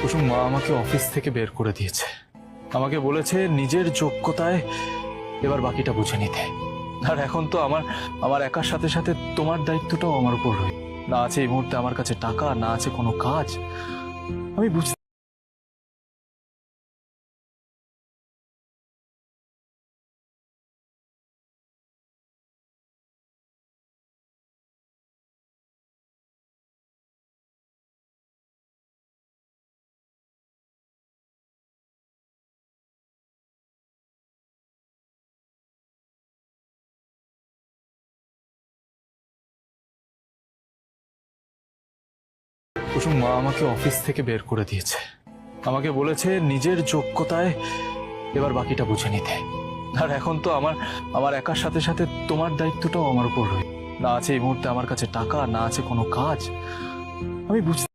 কুসুম, মা আমাকে অফিস থেকে বের করে দিয়েছে। আমাকে বলেছে নিজের যোগ্যতায় এবার বাকিটা বুঝে নিতে। আর এখন তো আমার আমার একার সাথে সাথে তোমার দায়িত্বটাও আমার উপর রয়েছে। না আছে এই মুহূর্তে আমার কাছে টাকা, না আছে কোনো কাজ। আমি বুঝতে কুসুম, মা আমাকে অফিস থেকে বের করে দিয়েছে। আমাকে বলেছে নিজের যোগ্যতায় এবার বাকিটা বুঝে নিতে। আর এখন তো আমার আমার একার সাথে সাথে তোমার দায়িত্বটাও আমার উপর রয়েছে। না আছে এই মুহূর্তে আমার কাছে টাকা, না আছে কোনো কাজ। আমি বুঝতে